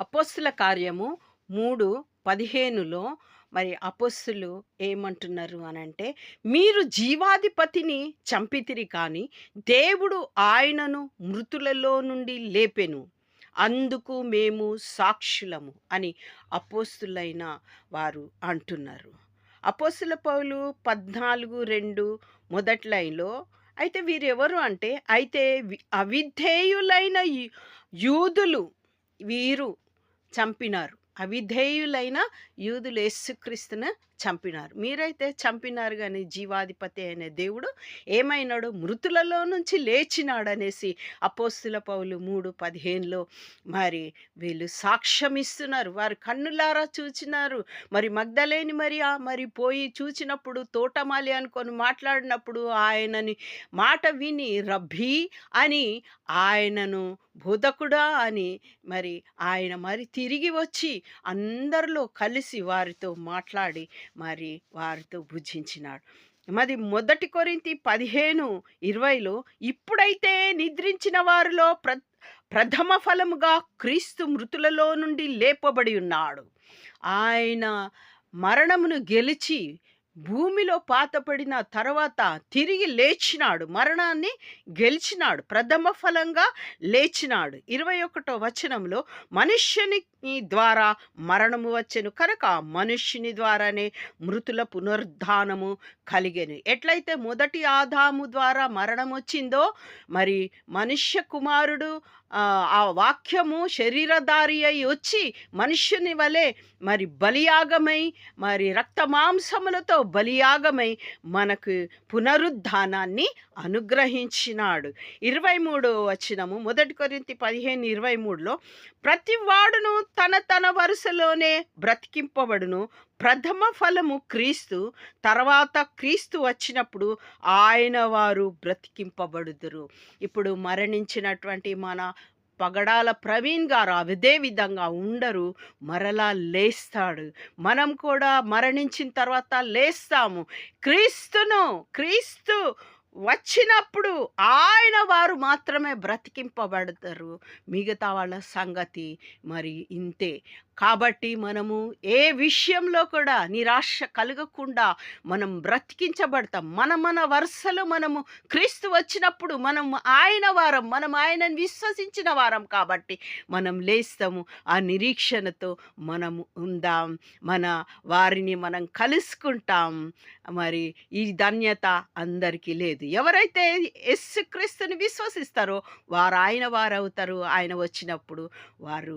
అపోస్తుల కార్యము 3:15లో మరి అపోస్తులు ఏమంటున్నారు అనంటే, మీరు జీవాధిపతిని చంపితిరి కానీ దేవుడు ఆయనను మృతులలో నుండి లేపెను. అందుకు మేము సాక్షులము అని అపోస్తులైన వారు అంటున్నారు. అపోస్తుల పౌలు 14:2 మొదటి లైన్‌లో అయితే వీరెవరు అంటే, అయితే అవిధేయులైన యూదులు వీరు చంపినారు. అవిధేయులైన యూదులు యేసుక్రీస్తును చంపినారు. మీరైతే చంపినారు గాని జీవాధిపతి అయిన దేవుడు ఏమైనాడు? మృతులలో నుంచి లేచినాడనేసి అపోస్తుల పౌలు 3:15లో మరి వీళ్ళు సాక్ష్యం ఇస్తున్నారు. వారు కన్నులారా చూచినారు. మరి మగ్దలేని మరియా మరి పోయి చూచినప్పుడు తోటమాలి అనుకొని మాట్లాడినప్పుడు ఆయనని మాట విని రబ్బీ అని ఆయనను బోధకుడా అని మరి ఆయన మరి తిరిగి వచ్చి అందరిలో కలిసి వారితో మాట్లాడి మరి వారితో భుజించినాడు. మరి మొదటి కొరింథీ 15:20లో ఇప్పుడైతే నిద్రించిన వారిలో ప్రథమ ఫలముగా క్రీస్తు మృతులలో నుండి లేపబడి ఉన్నాడు. ఆయన మరణమును గెలిచి భూమిలో పాతపడిన తర్వాత తిరిగి లేచినాడు. మరణాన్ని గెలిచినాడు. ప్రథమ ఫలంగా లేచినాడు. 21వ వచనంలో మనుష్యుని ద్వారా మరణము వచ్చెను కనుక మనుష్యుని ద్వారానే మృతుల పునరుద్ధానము కలిగెను. ఎట్లయితే మొదటి ఆదాము ద్వారా మరణం వచ్చిందో మరి మనుష్య కుమారుడు ఆ వాక్యము శరీరధారి అయి వచ్చి మనుష్యుని వలె మరి బలియాగమై మరి రక్త మాంసములతో బలియాగమై మనకు పునరుద్ధానాన్ని అనుగ్రహించినాడు. 23వ వచనము మొదటి కొరింథీ 15:23లో ప్రతి వాడును తన వరుసలోనే బ్రతికింపబడును. ప్రథమ ఫలము క్రీస్తు, తర్వాత క్రీస్తు వచ్చినప్పుడు ఆయన వారు బ్రతికింపబడుదురు. ఇప్పుడు మరణించినటువంటి మన పగడాల ప్రవీణ్ గారు అదే విధంగా ఉండరు, మరలా లేస్తాడు. మనం కూడా మరణించిన తర్వాత లేస్తాము. క్రీస్తు వచ్చినప్పుడు ఆయన వారు మాత్రమే బ్రతికింపబడతారు. మిగతా వాళ్ళ సంగతి మరి ఇంతే. కాబట్టి మనము ఏ విషయంలో కూడా నిరాశ కలగకుండా మనం బ్రతికించబడతాం. మన వరుసలో మనము క్రీస్తు వచ్చినప్పుడు మనం ఆయన వారం, మనం ఆయనను విశ్వసించిన వారం కాబట్టి మనం లేస్తాము. ఆ నిరీక్షణతో మనము ఉందాం. మన వారిని మనం కలుసుకుంటాం. మరి ఈ ధన్యత అందరికీ లేదు. ఎవరైతే యేసుక్రీస్తుని విశ్వసిస్తారో వారు ఆయన వారు అవుతారు. ఆయన వచ్చినప్పుడు వారు